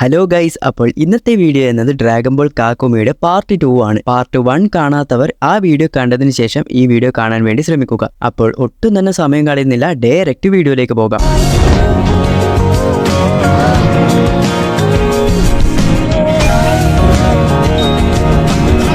Hello guys, അപ്പോൾ ഇന്നത്തെ video എന്നത് ഡ്രാഗൺ ബോൾ കാക്കുമിയുടെ പാർട്ട് 2 ആണ്. പാർട്ട് 1 കാണാത്തവർ ആ വീഡിയോ കണ്ടതിന് ശേഷം ഈ വീഡിയോ കാണാൻ വേണ്ടി ശ്രമിക്കുക. അപ്പോൾ ഒട്ടും തന്നെ സമയം കളയുന്നില്ല, ഡയറക്റ്റ് വീഡിയോയിലേക്ക് പോകാം.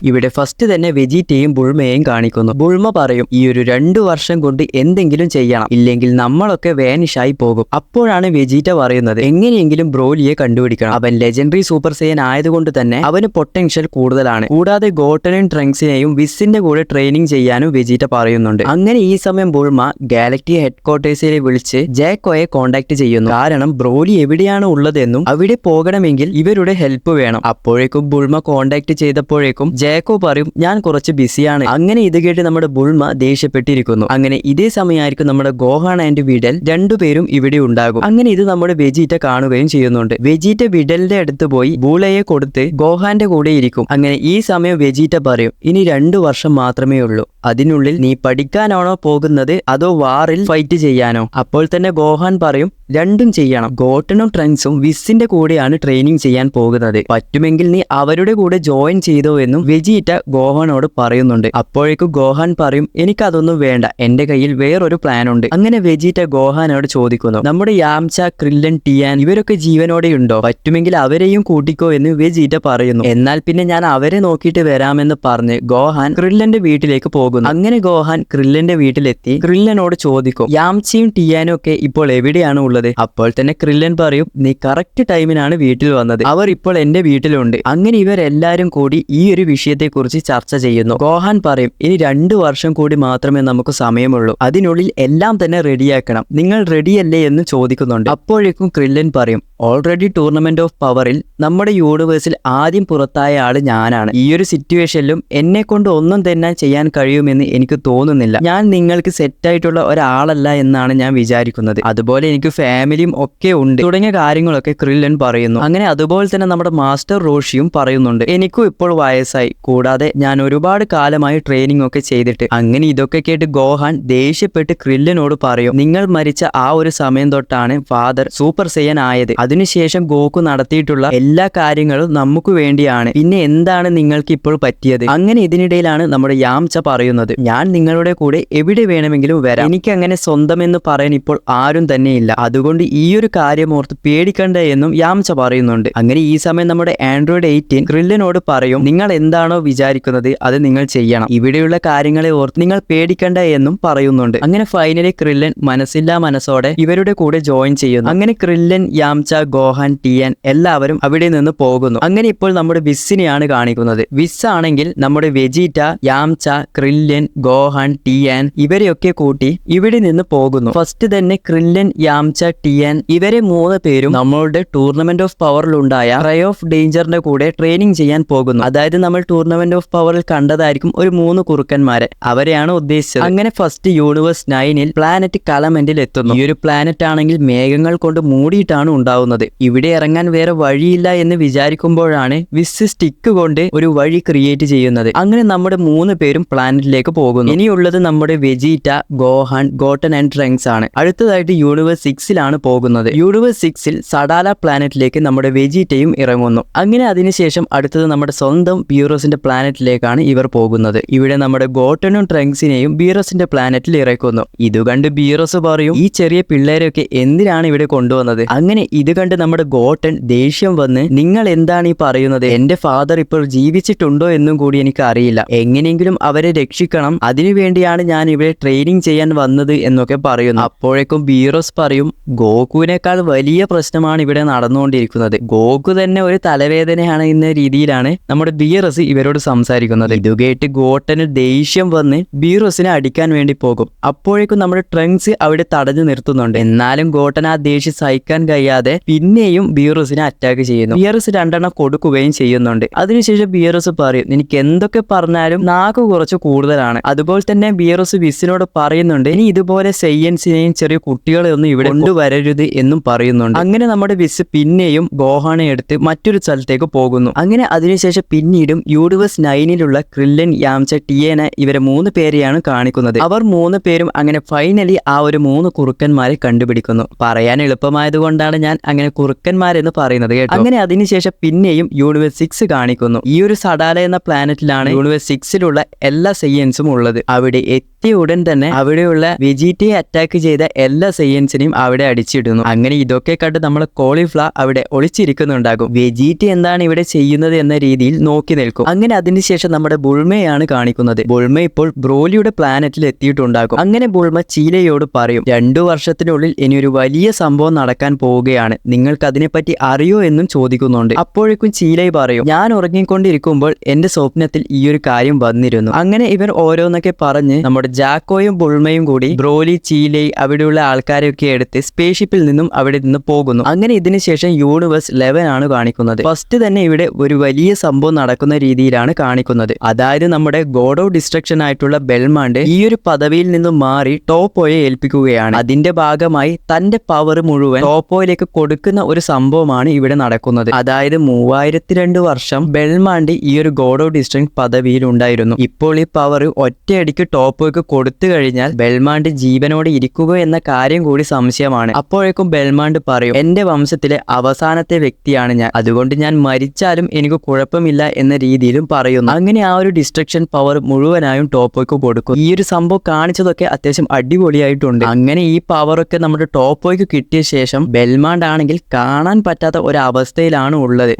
ഇവിടെ ഫസ്റ്റ് തന്നെ വെജിറ്റയും ബുൾമയെയും കാണിക്കുന്നു. ബുൾമ പറയും, ഈ ഒരു 2 വർഷം കൊണ്ട് എന്തെങ്കിലും ചെയ്യണം, ഇല്ലെങ്കിൽ നമ്മളൊക്കെ വാനിഷായി പോകും. അപ്പോഴാണ് വെജിറ്റ പറയുന്നത്, എങ്ങനെയെങ്കിലും ബ്രോലിയെ കണ്ടുപിടിക്കണം. അവൻ ലെജൻഡറി സൂപ്പർ സൈയൻ ആയതുകൊണ്ട് തന്നെ അവന് പൊട്ടൻഷ്യൽ കൂടുതലാണ്. കൂടാതെ ഗോട്ടനും ട്രങ്ക്സിനെയും വിസിന്റെ കൂടെ ട്രെയിനിങ് ചെയ്യാനും വെജിറ്റ പറയുന്നുണ്ട്. അങ്ങനെ ഈ സമയം ബുൾമ ഗാലക്ടി ഹെഡ്ക്വാർട്ടേഴ്സിലെ വിളിച്ച് ജാക്കോയെ കോണ്ടാക്ട് ചെയ്യുന്നു. കാരണം ബ്രോലി എവിടെയാണ് ഉള്ളതെന്നും അവിടെ പോകണമെങ്കിൽ ഇവരുടെ ഹെൽപ്പ് വേണം. അപ്പോഴേക്കും ബുൾമ കോണ്ടാക്ട് ചെയ്തപ്പോഴേക്കും ജാക്കോ പറയും, ഞാൻ കുറച്ച് ബിസിയാണ്. അങ്ങനെ ഇത് കേട്ട് നമ്മുടെ ബുൾമ ദേഷ്യപ്പെട്ടിരിക്കുന്നു. അങ്ങനെ ഇതേ സമയമായിരിക്കും നമ്മുടെ ഗോഹാൻ ആൻഡ് വിഡൽ രണ്ടുപേരും ഇവിടെ ഉണ്ടാകും. അങ്ങനെ ഇത് നമ്മുടെ വെജിറ്റ കാണുകയും ചെയ്യുന്നുണ്ട്. വെജിറ്റ വിഡലിന്റെ അടുത്ത് പോയി ബൂളയെ കൊടുത്ത് ഗോഹാന്റെ കൂടെ ഇരിക്കും. അങ്ങനെ ഈ സമയം വെജിറ്റ പറയും, ഇനി 2 വർഷം മാത്രമേ ഉള്ളൂ, അതിനുള്ളിൽ നീ പഠിക്കാനാണോ പോകുന്നത് അതോ വാറിൽ ഫൈറ്റ് ചെയ്യാനോ? അപ്പോൾ തന്നെ ഗോഹാൻ പറയും, രണ്ടും ചെയ്യണം. ഗോട്ടനും ട്രങ്ക്സും വിസിന്റെ കൂടെയാണ് ട്രെയിനിങ് ചെയ്യാൻ പോകുന്നത്, പറ്റുമെങ്കിൽ നീ അവരുടെ കൂടെ ജോയിൻ ചെയ്തോ എന്നും വെജിറ്റ ഗോഹാനോട് പറയുന്നുണ്ട്. അപ്പോഴേക്കും ഗോഹാൻ പറയും, എനിക്കതൊന്നും വേണ്ട, എന്റെ കയ്യിൽ വേറൊരു പ്ലാൻ ഉണ്ട്. അങ്ങനെ വെജിറ്റ ഗോഹാനോട് ചോദിക്കുന്നു, നമ്മുടെ യാംച, ക്രില്ലൻ, ടിയാൻ ഇവരൊക്കെ ജീവനോടെ ഉണ്ടോ? പറ്റുമെങ്കിൽ അവരെയും കൂട്ടിക്കോ എന്ന് വെജിറ്റ പറയുന്നു. എന്നാൽ പിന്നെ ഞാൻ അവരെ നോക്കിയിട്ട് വരാമെന്ന് പറഞ്ഞ് ഗോഹാൻ ക്രില്ലന്റെ വീട്ടിലേക്ക് പോകുന്നു. അങ്ങനെ ഗോഹാൻ ക്രില്ലന്റെ വീട്ടിലെത്തി ക്രില്ലനോട് ചോദിക്കും, യാംചയും ടിയാനും ഒക്കെ ഇപ്പോൾ എവിടെയാണ് ഉള്ളത്? അപ്പോൾ തന്നെ ക്രില്ലൻ പറയും, നീ കറക്റ്റ് ടൈമിനാണ് വീട്ടിൽ വന്നത്, അവർ ഇപ്പോൾ എന്റെ വീട്ടിലുണ്ട്. അങ്ങനെ ഇവരെല്ലാരും കൂടി ഈ ഒരു വിഷയത്തെക്കുറിച്ച് ചർച്ച ചെയ്യുന്നു. ഗോഹാൻ പറയും, ഇനി 2 വർഷം കൂടി മാത്രമേ നമുക്ക് സമയമുള്ളൂ, അതിനുള്ളിൽ എല്ലാം തന്നെ റെഡിയാക്കണം, നിങ്ങൾ റെഡിയല്ലേ എന്ന് ചോദിക്കുന്നുണ്ട്. അപ്പോഴേക്കും ക്രില്ലൻ പറയും, ഓൾറെഡി ടൂർണമെന്റ് ഓഫ് പവറിൽ നമ്മുടെ യൂണിവേഴ്സിൽ ആദ്യം പുറത്തായ ആള് ഞാനാണ്. ഈ ഒരു സിറ്റുവേഷനിലും എന്നെ കൊണ്ട് ഒന്നും തന്നെ ചെയ്യാൻ കഴിയുമെന്ന് എനിക്ക് തോന്നുന്നില്ല. ഞാൻ നിങ്ങൾക്ക് സെറ്റായിട്ടുള്ള ഒരാളല്ല എന്നാണ് ഞാൻ വിചാരിക്കുന്നത്. അതുപോലെ എനിക്ക് ഫാമിലിയും ഒക്കെ ഉണ്ട് തുടങ്ങിയ കാര്യങ്ങളൊക്കെ ക്രില്ലൻ പറയുന്നു. അങ്ങനെ അതുപോലെ തന്നെ നമ്മുടെ മാസ്റ്റർ റോഷിയും പറയുന്നുണ്ട്, എനിക്കും ഇപ്പോൾ വയസ്സായി, കൂടാതെ ഞാൻ ഒരുപാട് കാലമായി ട്രെയിനിങ് ഒക്കെ ചെയ്തിട്ട്. അങ്ങനെ ഇതൊക്കെ കേട്ട് ഗോഹാൻ ദേഷ്യപ്പെട്ട് ക്രില്ലനോട് പറയും, നിങ്ങൾ മരിച്ച ആ ഒരു സമയം തൊട്ടാണ് ഫാദർ സൂപ്പർ സൈയൻ ആയത്. അതിനുശേഷം ഗോക്കു നടത്തിയിട്ടുള്ള എല്ലാ കാര്യങ്ങളും നമുക്ക് വേണ്ടിയാണ്, പിന്നെ എന്താണ് നിങ്ങൾക്ക് ഇപ്പോൾ പറ്റിയത്? അങ്ങനെ ഇതിനിടയിലാണ് നമ്മുടെ യാംച പറയുന്നത്, ഞാൻ നിങ്ങളുടെ കൂടെ എവിടെ വേണമെങ്കിലും വരാം, എനിക്ക് അങ്ങനെ സ്വന്തം എന്ന് പറയാൻ ഇപ്പോൾ ആരും തന്നെയില്ല, അതുകൊണ്ട് ഈ ഒരു കാര്യം ഓർത്ത് പേടിക്കണ്ട എന്നും യാംച പറയുന്നുണ്ട്. അങ്ങനെ ഈ സമയം നമ്മുടെ ആൻഡ്രോയിഡ് 18 ക്രില്ലനോട് പറയും, നിങ്ങൾ എന്താണോ വിചാരിക്കുന്നത് അത് നിങ്ങൾ ചെയ്യണം, ഇവിടെയുള്ള കാര്യങ്ങളെ ഓർത്ത് നിങ്ങൾ പേടിക്കണ്ട എന്നും പറയുന്നുണ്ട്. അങ്ങനെ ഫൈനലി ക്രില്ലൻ മനസ്സില്ലാ മനസ്സോടെ ഇവരുടെ കൂടെ ജോയിൻ ചെയ്യുന്നു. അങ്ങനെ ക്രില്ലൻ, യാംച, ഗോഹാൻ, ടിയാൻ എല്ലാവരും അവിടെ നിന്ന് പോകുന്നു. അങ്ങനെ ഇപ്പോൾ നമ്മുടെ വിസ്സിനെയാണ് കാണിക്കുന്നത്. വിസ് ആണെങ്കിൽ നമ്മുടെ വെജിറ്റ, യാംച, ക്രില്ലൻ, ഗോഹാൻ, ടിയാൻ ഇവരെയൊക്കെ കൂട്ടി ഇവിടെ നിന്ന് പോകുന്നു. ഫസ്റ്റ് തന്നെ ക്രില്ലൻ, യാംച, ടിയാൻ ഇവരെ 3 പേരും നമ്മളുടെ ടൂർണമെന്റ് ഓഫ് പവറിലുണ്ടായ ട്രൈ ഓഫ് ഡേഞ്ചറിന്റെ കൂടെ ട്രെയിനിങ് ചെയ്യാൻ പോകുന്നു. അതായത് നമ്മൾ ടൂർണമെന്റ് ഓഫ് പവറിൽ കണ്ടതായിരിക്കും ഒരു 3 കുറുക്കന്മാരെ, അവരെയാണ് ഉദ്ദേശിച്ചത്. അങ്ങനെ ഫസ്റ്റ് യൂണിവേഴ്സ് 9ൽ പ്ലാനറ്റ് കലമെന്റിൽ എത്തുന്നു. ഈ ഒരു പ്ലാനറ്റ് ആണെങ്കിൽ മേഘങ്ങൾ കൊണ്ട് മൂടിയിട്ടാണ് ഉണ്ടാവുന്നത്. ഇവിടെ ഇറങ്ങാൻ വേറെ വഴിയില്ല എന്ന് വിചാരിക്കുമ്പോഴാണ് വിസ് സ്റ്റിക്ക് കൊണ്ട് ഒരു വഴി ക്രിയേറ്റ് ചെയ്യുന്നത്. അങ്ങനെ നമ്മുടെ 3 പേരും പ്ലാനറ്റിലേക്ക് പോകുന്നു. ഇനിയുള്ളത് നമ്മുടെ വെജിറ്റ, ഗോഹാൻ, ഗോട്ടൻ ആൻഡ് ട്രങ്ക്സ് ആണ്. അടുത്തതായിട്ട് യൂണിവേഴ്സ് 6ലാണ് പോകുന്നത്. യൂണിവേഴ്സ് 6ൽ സഡാല പ്ലാനറ്റിലേക്ക് നമ്മുടെ വെജിറ്റയും ഇറങ്ങുന്നു. അങ്ങനെ അതിനുശേഷം അടുത്തത് നമ്മുടെ സ്വന്തം ബീറോസിന്റെ പ്ലാനറ്റിലേക്കാണ് ഇവർ പോകുന്നത്. ഇവിടെ നമ്മുടെ ഗോട്ടനും ട്രങ്ക്സിനെയും ബീറോസിന്റെ പ്ലാനറ്റിൽ ഇറക്കുന്നു. ഇത് കണ്ട് ബീറോസ് പറയും, ഈ ചെറിയ പിള്ളേരെയൊക്കെ എന്തിനാണ് ഇവിടെ കൊണ്ടുവന്നത്? അങ്ങനെ ഇത് കണ്ട് നമ്മുടെ ഗോട്ടൻ ദേഷ്യം വന്ന്, നിങ്ങൾ എന്താണ് ഈ പറയുന്നത്? എന്റെ ഫാദർ ഇപ്പോൾ ജീവിച്ചിട്ടുണ്ടോ എന്നും കൂടി എനിക്ക് അറിയില്ല, എങ്ങനെയെങ്കിലും അവരെ രക്ഷിക്കണം, അതിനുവേണ്ടിയാണ് ഞാൻ ഇവിടെ ട്രെയിനിങ് ചെയ്യാൻ വന്നത് എന്നൊക്കെ പറയുന്നു. അപ്പോഴേക്കും ബീറോസ് പറയും, ഗോകുവിനേക്കാൾ വലിയ പ്രശ്നമാണ് ഇവിടെ നടന്നുകൊണ്ടിരിക്കുന്നത്, ഗോകു തന്നെ ഒരു തലവേദനയാണ് എന്ന രീതിയിലാണ് നമ്മുടെ ബീറോസ് ഇവരോട് സംസാരിക്കുന്നത്. ഇത് കേട്ട് ഗോട്ടന് ദേഷ്യം വന്ന് ബീറോസിനെ അടിക്കാൻ വേണ്ടി പോകും. അപ്പോഴേക്കും നമ്മുടെ ട്രങ്ക്സ് അവിടെ തടഞ്ഞു നിർത്തുന്നുണ്ട്. എന്നാലും ഗോട്ടൻ ആ ദേഷ്യം സഹിക്കാൻ കഴിയാതെ പിന്നെയും ബീറോസിനെ അറ്റാക്ക് ചെയ്യുന്നു. ബീറോസ് 2 കൊടുക്കുകയും ചെയ്യുന്നുണ്ട്. അതിനുശേഷം ബീറോസ് പറയും, എനിക്ക് എന്തൊക്കെ പറഞ്ഞാലും നാക്ക് കുറച്ച് കൂടുതലാണ്. അതുപോലെ തന്നെ ബീറോസ് വിസിനോട് പറയുന്നുണ്ട്, ഇനി ഇതുപോലെ സൈയൻസിനെയും ചെറിയ കുട്ടികളെ ഒന്നും ഇവിടെ കൊണ്ടുവരരുത് എന്നും പറയുന്നുണ്ട്. അങ്ങനെ നമ്മുടെ വിസ് പിന്നെയും ഗോഹാനെ എടുത്ത് മറ്റൊരു സ്ഥലത്തേക്ക് പോകുന്നു. അങ്ങനെ അതിനുശേഷം പിന്നീടും യൂണിവേഴ്സ് 9-ലുള്ള ക്രില്ലൻ, യാംച, ടിയേന ഇവരെ 3 പേരെയാണ് കാണിക്കുന്നത്. അവർ 3 പേരും അങ്ങനെ ഫൈനലി ആ ഒരു 3 കുറുക്കന്മാരെ കണ്ടുപിടിക്കുന്നു. പറയാൻ എളുപ്പമായത് കൊണ്ടാണ് ഞാൻ അങ്ങനെ കുറുക്കന്മാരെന്ന് പറയുന്നത് കേട്ടോ. അങ്ങനെ അതിനുശേഷം പിന്നെയും യൂണിവേഴ്സ് 6 കാണിക്കുന്നു. ഈ ഒരു സഡാല എന്ന പ്ലാനറ്റിലാണ് യൂണിവേഴ്സ് 6-ലുള്ള എല്ലാ സയൻസും ഉള്ളത്. അവിടെ എത്തിയ ഉടൻ തന്നെ അവിടെയുള്ള വെജീറ്റയെ അറ്റാക്ക് ചെയ്ത എല്ലാ സയൻസിനെയും അവിടെ അടിച്ചിടുന്നു. അങ്ങനെ ഇതൊക്കെ കണ്ട് നമ്മളെ കോളിഫ്ലവർ അവിടെ ഒളിച്ചിരിക്കുന്നുണ്ടാകും. വെജീറ്റ എന്താണ് ഇവിടെ ചെയ്യുന്നത് എന്ന രീതിയിൽ നോക്കി നിൽക്കും. അങ്ങനെ അതിനുശേഷം നമ്മുടെ ബുൾമയാണ് കാണിക്കുന്നത്. ബുൾമ ഇപ്പോൾ ബ്രോലിയുടെ പ്ലാനറ്റിൽ എത്തിയിട്ടുണ്ടാകും. അങ്ങനെ ബുൾമ ചീലയോട് പറയും, 2 വർഷത്തിനുള്ളിൽ ഇനിയൊരു വലിയ സംഭവം നടക്കാൻ പോവുകയാണ്, നിങ്ങൾക്ക് അതിനെപ്പറ്റി അറിയോ എന്നും ചോദിക്കുന്നുണ്ട്. അപ്പോഴേക്കും ചീലൈ പറയും, ഞാൻ ഉറങ്ങിക്കൊണ്ടിരിക്കുമ്പോൾ എന്റെ സ്വപ്നത്തിൽ ഈ ഒരു കാര്യം വന്നിരുന്നു. അങ്ങനെ ഇവർ ഓരോന്നൊക്കെ പറഞ്ഞ് നമ്മുടെ ജാക്കോയും ബുൾമയും കൂടി ബ്രോലി, ചീലൈ അവിടെയുള്ള ആൾക്കാരെയൊക്കെ എടുത്ത് സ്പേസ്ഷിപ്പിൽ നിന്നും അവിടെ നിന്ന് പോകുന്നു. അങ്ങനെ ഇതിനുശേഷം യൂണിവേഴ്സ് 11 ആണ് കാണിക്കുന്നത്. ഫസ്റ്റ് തന്നെ ഇവിടെ ഒരു വലിയ സംഭവം നടക്കുന്ന രീതിയിലാണ് കാണിക്കുന്നത്. അതായത് നമ്മുടെ ഗോഡ് ഓഫ് ഡിസ്ട്രക്ഷൻ ആയിട്ടുള്ള ബെൽമാണ്ട് ഈ ഒരു പദവിയിൽ നിന്നും മാറി ടോപ്പോയെ ഏൽപ്പിക്കുകയാണ്. അതിന്റെ ഭാഗമായി തന്റെ പവർ മുഴുവൻ ടോപ്പോയിലേക്ക് കൊടുക്കുന്ന ഒരു സംഭവമാണ് ഇവിടെ നടക്കുന്നത്. അതായത് 3002 വർഷം ബെൽമാണ്ട് ഈ ഒരു ഗോഡ് ഓഫ് ഡിസ്ട്രക്ഷൻ പദവിയിൽ ഉണ്ടായിരുന്നു. ഇപ്പോൾ ഈ പവർ ഒറ്റയടിക്ക് ടോപ്പോയ്ക്ക് കൊടുത്തു കഴിഞ്ഞാൽ ബെൽമാണ്ട് ജീവനോടെ ഇരിക്കുക എന്ന കാര്യം കൂടി സംശയമാണ്. അപ്പോഴേക്കും ബെൽമാണ്ട് പറയും, എന്റെ വംശത്തിലെ അവസാനത്തെ വ്യക്തിയാണ് ഞാൻ, അതുകൊണ്ട് ഞാൻ മരിച്ചാലും എനിക്ക് കുഴപ്പമില്ല എന്ന രീതിയിലും പറയുന്നു. അങ്ങനെ ആ ഒരു ഡിസ്ട്രക്ഷൻ പവർ മുഴുവനായും ടോപ്പോയ്ക്ക് കൊടുക്കും. ഈ ഒരു സംഭവം കാണിച്ചതൊക്കെ അത്യാവശ്യം അടിപൊളിയായിട്ടുണ്ട്. അങ്ങനെ ഈ പവറൊക്കെ നമ്മുടെ ടോപ്പോയ്ക്ക് കിട്ടിയ ശേഷം ബെൽമാണ്ട് ആണെങ്കിൽ കാണാൻ പറ്റാത്ത ഒരു അവസ്ഥയിലാണ് ഉള്ളത്.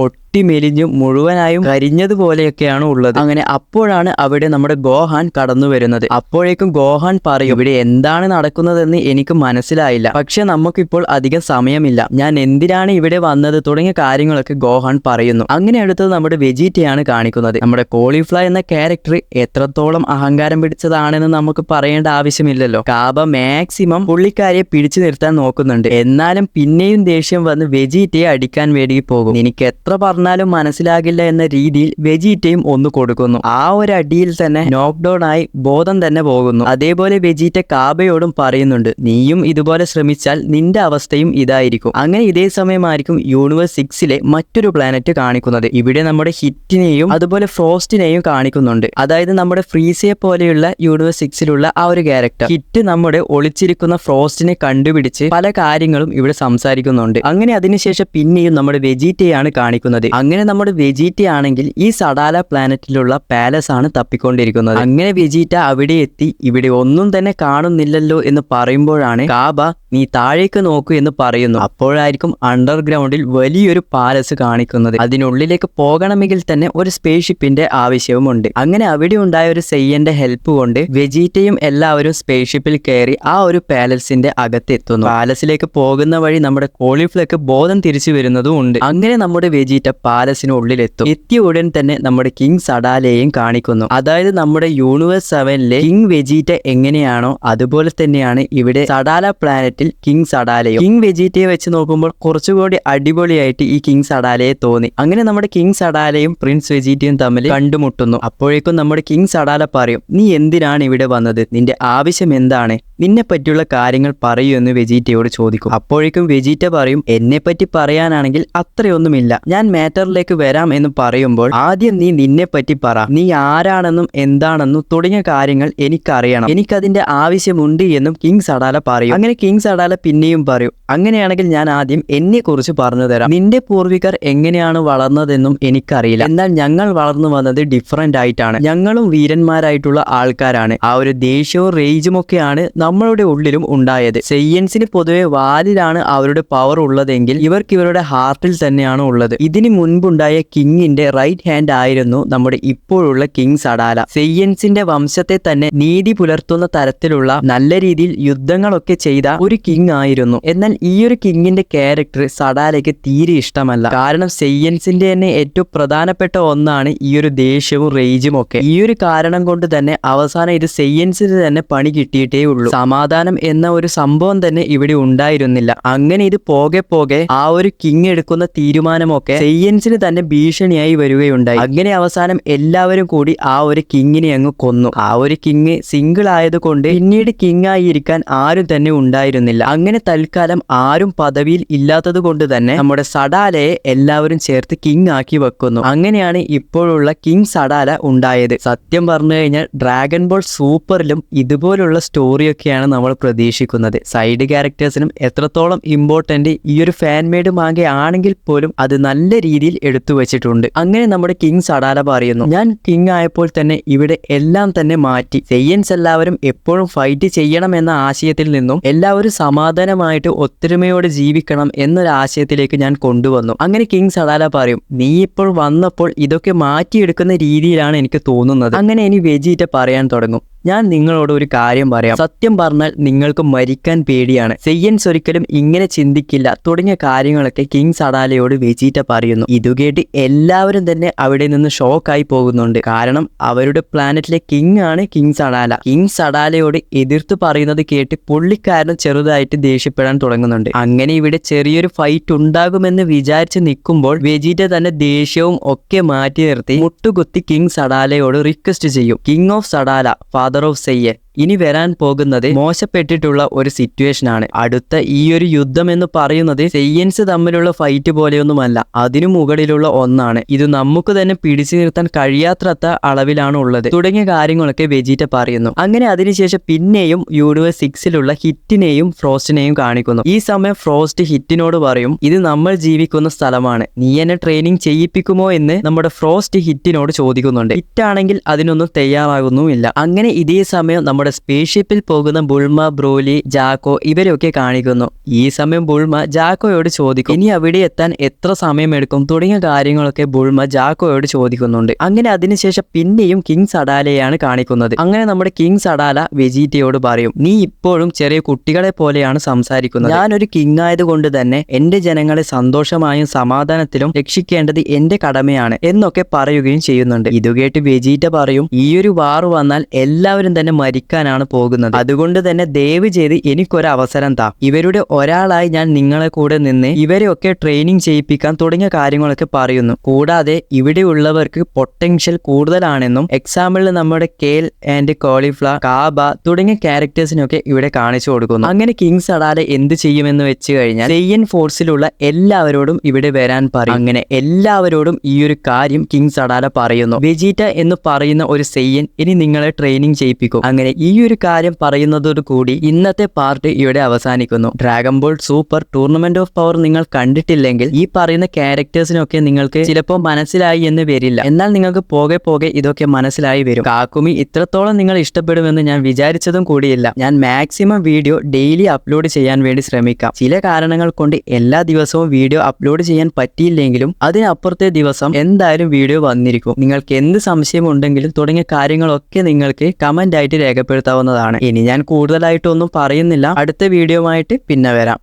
മെലിഞ്ഞും മുഴുവനായും കരിഞ്ഞതുപോലെയൊക്കെയാണ് ഉള്ളത്. അങ്ങനെ അപ്പോഴാണ് അവിടെ നമ്മുടെ ഗോഹാൻ കടന്നു വരുന്നത്. അപ്പോഴേക്കും ഗോഹാൻ പറയും, ഇവിടെ എന്താണ് നടക്കുന്നതെന്ന് എനിക്ക് മനസ്സിലായില്ല, പക്ഷെ നമുക്കിപ്പോൾ അധികം സമയമില്ല, ഞാൻ എന്തിനാണ് ഇവിടെ വന്നത് തുടങ്ങിയ കാര്യങ്ങളൊക്കെ ഗോഹാൻ പറയുന്നു. അങ്ങനെ അടുത്തത് നമ്മുടെ വെജീറ്റയാണ് കാണിക്കുന്നത്. നമ്മുടെ കോളിഫ്ലവർ എന്ന ക്യാരക്ടർ എത്രത്തോളം അഹങ്കാരം പിടിച്ചതാണെന്ന് നമുക്ക് പറയേണ്ട ആവശ്യമില്ലല്ലോ. കാബ മാക്സിമം പുള്ളിക്കാരിയെ പിടിച്ചു നിർത്താൻ നോക്കുന്നുണ്ട്. എന്നാലും പിന്നെയും ദേഷ്യം വന്ന് വെജീറ്റയെ അടിക്കാൻ വേണ്ടി പോകും. എനിക്ക് എത്ര പറഞ്ഞാലും മനസ്സിലാകില്ല എന്ന രീതിയിൽ വെജീറ്റയും ഒന്ന് കൊടുക്കുന്നു. ആ ഒരു അടിയിൽ തന്നെ നോക്ക് ഡൗൺ ആയി ബോധം തന്നെ പോകുന്നു. അതേപോലെ വെജീറ്റ കാബയോടും പറയുന്നുണ്ട്, നീയും ഇതുപോലെ ശ്രമിച്ചാൽ നിന്റെ അവസ്ഥയും ഇതായിരിക്കും. അങ്ങനെ ഇതേ സമയമായിരിക്കും യൂണിവേഴ്സ് 6-ലെ മറ്റൊരു പ്ലാനറ്റ് കാണിക്കുന്നത്. ഇവിടെ നമ്മുടെ ഹിറ്റിനെയും അതുപോലെ ഫ്രോസ്റ്റിനെയും കാണിക്കുന്നുണ്ട്. അതായത് നമ്മുടെ ഫ്രീസയെ പോലെയുള്ള യൂണിവേഴ്സ് 6-ലുള്ള ആ ഒരു ക്യാരക്ടർ. ഹിറ്റ് നമ്മുടെ ഒളിച്ചിരിക്കുന്ന ഫ്രോസ്റ്റിനെ കണ്ടുപിടിച്ച് പല കാര്യങ്ങളും ഇവിടെ സംസാരിക്കുന്നുണ്ട്. അങ്ങനെ അതിനുശേഷം പിന്നെയും നമ്മുടെ വെജീറ്റയാണ് കാണിക്കുന്നത്. അങ്ങനെ നമ്മുടെ വെജീറ്റ ആണെങ്കിൽ ഈ സഡാല പ്ലാനറ്റിലുള്ള പാലസ് ആണ് തപ്പിക്കൊണ്ടിരിക്കുന്നത്. അങ്ങനെ വെജീറ്റ അവിടെ എത്തി ഇവിടെ ഒന്നും തന്നെ കാണുന്നില്ലല്ലോ എന്ന് പറയുമ്പോഴാണ് കാബ, നീ താഴേക്ക് നോക്കൂ എന്ന് പറയുന്നു. അപ്പോഴായിരിക്കും അണ്ടർഗ്രൗണ്ടിൽ വലിയൊരു പാലസ് കാണിക്കുന്നത്. അതിനുള്ളിലേക്ക് പോകണമെങ്കിൽ തന്നെ ഒരു സ്പേസ്ഷിപ്പിന്റെ ആവശ്യവുമുണ്ട്. അങ്ങനെ അവിടെ ഉണ്ടായ ഒരു സെയ്യന്റെ ഹെൽപ്പ് കൊണ്ട് വെജീറ്റയും എല്ലാവരും സ്പേസ്ഷിപ്പിൽ കയറി ആ ഒരു പാലസിന്റെ അകത്തെത്തുന്നു. പാലസിലേക്ക് പോകുന്ന വഴി നമ്മുടെ കോളിഫ്ലവർക്ക് ബോധം തിരിച്ചു വരുന്നതും ഉണ്ട്. അങ്ങനെ നമ്മുടെ വെജീറ്റ പാലസിനുള്ളിലെത്തും. എത്തിയ ഉടൻ തന്നെ നമ്മുടെ കിങ് സഡാലയെയും കാണിക്കുന്നു. അതായത് നമ്മുടെ യൂണിവേഴ്സ് 7-ലെ കിങ് വെജീറ്റ എങ്ങനെയാണോ അതുപോലെ തന്നെയാണ് ഇവിടെ സഡാല പ്ലാനറ്റിൽ കിങ് സഡാലയും. കിങ് വെജീറ്റയെ വെച്ച് നോക്കുമ്പോൾ കുറച്ചുകൂടി അടിപൊളിയായിട്ട് ഈ കിങ് സഡാലയെ തോന്നി. അങ്ങനെ നമ്മുടെ കിങ് സഡാലയും പ്രിൻസ് വെജീറ്റയും തമ്മിൽ കണ്ടുമുട്ടുന്നു. അപ്പോഴേക്കും നമ്മുടെ കിങ് സഡാല പറയും, നീ എന്തിനാണ് ഇവിടെ വന്നത്, നിന്റെ ആവശ്യം എന്താണ്, നിന്നെ പറ്റിയുള്ള കാര്യങ്ങൾ പറയൂ എന്ന് വെജീറ്റയോട് ചോദിക്കും. അപ്പോഴേക്കും വെജീറ്റ പറയും, എന്നെ പറ്റി പറയാനാണെങ്കിൽ അത്രയൊന്നുമില്ല, ഞാൻ മാറ്ററിലേക്ക് വരാം എന്ന് പറയുമ്പോൾ ആദ്യം നീ നിന്നെ പറ്റി പറ, നീ ആരാണെന്നും എന്താണെന്നും തുടങ്ങിയ കാര്യങ്ങൾ എനിക്കറിയണം, എനിക്കതിന്റെ ആവശ്യമുണ്ട് എന്നും കിങ് സഡാല പറയും. അങ്ങനെ കിങ് സഡാല പിന്നെയും പറയും, അങ്ങനെയാണെങ്കിൽ ഞാൻ ആദ്യം എന്നെ കുറിച്ച് പറഞ്ഞു തരാം. നിന്റെ പൂർവികർ എങ്ങനെയാണ് വളർന്നതെന്നും എനിക്കറിയില്ല, എന്നാൽ ഞങ്ങൾ വളർന്നു വന്നത് ഡിഫറെന്റ് ആയിട്ടാണ്. ഞങ്ങളും വീരന്മാരായിട്ടുള്ള ആൾക്കാരാണ്. ആ ഒരു ദേഷ്യവും റേജും ഒക്കെയാണ് നമ്മളുടെ ഉള്ളിലും ഉണ്ടായത്. സെയ്യൻസിന് പൊതുവെ വാലിലാണ് അവരുടെ പവർ ഉള്ളതെങ്കിൽ ഇവർക്ക് ഇവരുടെ ഹാർട്ടിൽ തന്നെയാണ് ഉള്ളത്. ഇതിന് മുൻപുണ്ടായ കിങ്ങിന്റെ റൈറ്റ് ഹാൻഡ് ആയിരുന്നു നമ്മുടെ ഇപ്പോഴുള്ള കിങ് സഡാല. സെയ്യൻസിന്റെ വംശത്തെ തന്നെ നീതി പുലർത്തുന്ന തരത്തിലുള്ള നല്ല രീതിയിൽ യുദ്ധങ്ങളൊക്കെ ചെയ്ത ഒരു കിങ് ആയിരുന്നു. എന്നാൽ ഈ ഒരു കിങ്ങിന്റെ ക്യാരക്ടർ സഡാലയ്ക്ക് തീരെ ഇഷ്ടമല്ല. കാരണം സെയ്യൻസിന്റെ തന്നെ ഏറ്റവും പ്രധാനപ്പെട്ട ഒന്നാണ് ഈ ഒരു ദേഷ്യവും റേജും ഒക്കെ. ഈ ഒരു കാരണം കൊണ്ട് തന്നെ അവസാനം ഇത് സെയ്യൻസിന് തന്നെ പണി കിട്ടിയിട്ടേ ഉള്ളൂ. സമാധാനം എന്ന ഒരു സംഭവം തന്നെ ഇവിടെ ഉണ്ടായിരുന്നില്ല. അങ്ങനെ ഇത് പോകെ പോകെ ആ ഒരു കിങ് എടുക്കുന്ന തീരുമാനമൊക്കെ സെയ്യൻസിന് തന്നെ ഭീഷണിയായി വരികയുണ്ടായി. അങ്ങനെ അവസാനം എല്ലാവരും കൂടി ആ ഒരു കിങ്ങിനെ അങ്ങ് കൊന്നു. ആ ഒരു കിങ് സിംഗിൾ ആയതുകൊണ്ട് പിന്നീട് കിങ് ആയിരിക്കാൻ ആരും തന്നെ ഉണ്ടായിരുന്നില്ല. അങ്ങനെ തൽക്കാലം ആരും പദവിയിൽ ഇല്ലാത്തത് കൊണ്ട് തന്നെ നമ്മുടെ സഡാലയെ എല്ലാവരും ചേർത്ത് കിങ് ആക്കി വെക്കുന്നു. അങ്ങനെയാണ് ഇപ്പോഴുള്ള കിങ് സഡാല ഉണ്ടായത്. സത്യം പറഞ്ഞു കഴിഞ്ഞാൽ ഡ്രാഗൺ ബോൾ സൂപ്പറിലും ഇതുപോലുള്ള സ്റ്റോറിയൊക്കെയാണ് നമ്മൾ പ്രതീക്ഷിക്കുന്നത്. സൈഡ് ക്യാരക്ടേഴ്സിനും എത്രത്തോളം ഇമ്പോർട്ടന്റ് ഈ ഒരു ഫാൻ മെയ്ഡ് മാങ്ക ആണെങ്കിൽ പോലും അത് നല്ല രീതിയിൽ എടുത്തു വെച്ചിട്ടുണ്ട്. അങ്ങനെ നമ്മുടെ കിങ് സഡാല പറയുന്നു, ഞാൻ കിങ് ആയപ്പോൾ തന്നെ ഇവിടെ എല്ലാം തന്നെ മാറ്റി. സെയ്യൻസ് എല്ലാവരും എപ്പോഴും ഫൈറ്റ് ചെയ്യണം എന്ന ആശയത്തിൽ നിന്നും എല്ലാവരും സമാധാനമായിട്ട് ഒത്തൊരുമയോടെ ജീവിക്കണം എന്നൊരു ആശയത്തിലേക്ക് ഞാൻ കൊണ്ടുവന്നു. അങ്ങനെ കിങ് സഡാല പറയും, നീ ഇപ്പോൾ വന്നപ്പോൾ ഇതൊക്കെ മാറ്റിയെടുക്കുന്ന രീതിയിലാണ് എനിക്ക് തോന്നുന്നത്. അങ്ങനെ ഇനി വെജീറ്റ പറയാൻ തുടങ്ങും, ഞാൻ നിങ്ങളോട് ഒരു കാര്യം പറയാം. സത്യം പറഞ്ഞാൽ നിങ്ങൾക്ക് മരിക്കാൻ പേടിയാണ്. സെയ്യൻസ് ഒരിക്കലും ഇങ്ങനെ ചിന്തിക്കില്ല തുടങ്ങിയ കാര്യങ്ങളൊക്കെ കിങ് സഡാലയോട് വെജീറ്റ പറയുന്നു. ഇതുകേട്ട് എല്ലാവരും തന്നെ അവിടെ നിന്ന് ഷോക്കായി പോകുന്നുണ്ട്. കാരണം അവരുടെ പ്ലാനറ്റിലെ കിങ് ആണ് കിങ് സഡാല. കിങ് സഡാലയോട് എതിർത്ത് പറയുന്നത് കേട്ട് പുള്ളിക്കാരൻ ചെറുതായിട്ട് ദേഷ്യപ്പെടാൻ തുടങ്ങുന്നുണ്ട്. അങ്ങനെ ഇവിടെ ചെറിയൊരു ഫൈറ്റ് ഉണ്ടാകുമെന്ന് വിചാരിച്ച് നിൽക്കുമ്പോൾ വെജീറ്റ തന്നെ ദേഷ്യവും ഒക്കെ മാറ്റി നിർത്തി മുട്ടുകുത്തി കിങ് സഡാലയോട് റിക്വസ്റ്റ് ചെയ്യും, കിങ് ഓഫ് സഡാല, ഫാദർ ഓഫ് സെയ്യൻ, ഇനി വരാൻ പോകുന്നത് മോശപ്പെട്ടിട്ടുള്ള ഒരു സിറ്റുവേഷൻ ആണ്. അടുത്ത ഈ ഒരു യുദ്ധം എന്ന് പറയുന്നത് സെയ്യൻസ് തമ്മിലുള്ള ഫൈറ്റ് പോലെയൊന്നുമല്ല, അതിനു മുകളിലുള്ള ഒന്നാണ്. ഇത് നമുക്ക് തന്നെ പിടിച്ചു നിർത്താൻ കഴിയാത്തത്ര അളവിലാണ് ഉള്ളത് തുടങ്ങിയ കാര്യങ്ങളൊക്കെ വെജീറ്റ പറയുന്നു. അങ്ങനെ അതിനുശേഷം പിന്നെയും യൂണിവേഴ്സ് 6ലുള്ള ഹിറ്റിനെയും ഫ്രോസ്റ്റിനെയും കാണിക്കുന്നു. ഈ സമയം ഫ്രോസ്റ്റ് ഹിറ്റിനോട് പറയും, ഇത് നമ്മൾ ജീവിക്കുന്ന സ്ഥലമാണ്, നീ എന്നെ ട്രെയിനിങ് ചെയ്യിപ്പിക്കുമോ എന്ന് നമ്മുടെ ഫ്രോസ്റ്റ് ഹിറ്റിനോട് ചോദിക്കുന്നുണ്ട്. ഹിറ്റാണെങ്കിൽ അതിനൊന്നും തയ്യാറാകുന്നുമില്ല. അങ്ങനെ ഇതേ സമയം നമ്മുടെ സ്പേസ്ഷിപ്പിൽ പോകുന്ന ബുൾമ, ബ്രോലി, ജാക്കോ ഇവരൊക്കെ കാണിക്കുന്നു. ഈ സമയം ബുൾമ ജാക്കോയോട് ചോദിക്കും, ഇനി അവിടെ എത്താൻ എത്ര സമയമെടുക്കും തുടങ്ങിയ കാര്യങ്ങളൊക്കെ ബുൾമ ജാക്കോയോട് ചോദിക്കുന്നുണ്ട്. അങ്ങനെ അതിനുശേഷം പിന്നെയും കിങ് സഡാലയാണ് കാണിക്കുന്നത്. അങ്ങനെ നമ്മുടെ കിങ് സഡാല വെജീറ്റയോട് പറയും, നീ ഇപ്പോഴും ചെറിയ കുട്ടികളെ പോലെയാണ് സംസാരിക്കുന്നത്. ഞാനൊരു കിങ് ആയതുകൊണ്ട് തന്നെ എന്റെ ജനങ്ങളെ സന്തോഷമായും സമാധാനത്തിലും രക്ഷിക്കേണ്ടത് എന്റെ കടമയാണ് എന്നൊക്കെ പറയുകയും ചെയ്യുന്നുണ്ട്. ഇതുകേട്ട് വെജീറ്റ പറയും, ഈ ഒരു വാർ വന്നാൽ എല്ലാവരും തന്നെ മരിക്കാനാണ് പോകുന്നത്. അതുകൊണ്ട് തന്നെ ദയവ് ചെയ്ത് എനിക്കൊരു അവസരം താ. ഇവരുടെ ഒരാളായി ഞാൻ നിങ്ങളെ കൂടെ നിന്ന് ഇവരെയൊക്കെ ട്രെയിനിങ് ചെയ്യിപ്പിക്കാൻ തുടങ്ങിയ കാര്യങ്ങളൊക്കെ പറയുന്നു. കൂടാതെ ഇവിടെയുള്ളവർക്ക് പൊട്ടൻഷ്യൽ കൂടുതലാണെന്നും എക്സാമ്പിളിൽ നമ്മുടെ കേൽ ആൻഡ് കോളിഫ്ലവർ, കാബ തുടങ്ങിയ ക്യാരക്ടേഴ്സിനൊക്കെ ഇവിടെ കാണിച്ചു കൊടുക്കുന്നു. അങ്ങനെ കിങ് സഡാല എന്ത് ചെയ്യുമെന്ന് വെച്ച് കഴിഞ്ഞാൽ സെയ്യൻ ഫോഴ്സിലുള്ള എല്ലാവരോടും ഇവിടെ വരാൻ പറയും. അങ്ങനെ എല്ലാവരോടും ഈ ഒരു കാര്യം കിങ് സഡാല പറയുന്നു. വെജീറ്റ എന്ന് പറയുന്ന ഒരു സെയ്യൻ ഇനി നിങ്ങളെ ട്രെയിനിങ് ചെയ്യിപ്പിക്കും. അങ്ങനെ ഈ ഒരു കാര്യം പറയുന്നതോടുകൂടി ഇന്നത്തെ പാർട്ട് ഇവിടെ അവസാനിക്കുന്നു. Dragon ball super tournament of power നിങ്ങൾ കണ്ടിട്ടില്ലെങ്കിൽ ഈ പറയുന്ന ക്യാരക്ടേഴ്സിനൊക്കെ നിങ്ങൾക്ക് ചിലപ്പോൾ മനസ്സിലായി എന്ന് വരില്ല. എന്നാൽ നിങ്ങൾക്ക് പോകെ പോകെ ഇതൊക്കെ മനസ്സിലായി വരും. കാക്കുമി ഇത്രത്തോളം നിങ്ങൾ ഇഷ്ടപ്പെടുമെന്ന് ഞാൻ വിചാരിച്ചതും കൂടിയില്ല. ഞാൻ മാക്സിമം വീഡിയോ ഡെയിലി അപ്ലോഡ് ചെയ്യാൻ വേണ്ടി ശ്രമിക്കാം. ചില കാരണങ്ങൾ കൊണ്ട് എല്ലാ ദിവസവും വീഡിയോ അപ്ലോഡ് ചെയ്യാൻ പറ്റിയില്ലെങ്കിലും അതിനപ്പുറത്തെ ദിവസം എന്തായാലും വീഡിയോ വന്നിരിക്കും. നിങ്ങൾക്ക് എന്ത് സംശയം ഉണ്ടെങ്കിലും തുടങ്ങിയ കാര്യങ്ങളൊക്കെ നിങ്ങൾക്ക് കമന്റ് ആയിട്ട് രേഖപ്പെടുത്താവുന്നതാണ്. ഇനി ഞാൻ കൂടുതലായിട്ടൊന്നും പറയുന്നില്ല. അടുത്ത വീഡിയോ ആയിട്ട് പിന്നെ വരാം.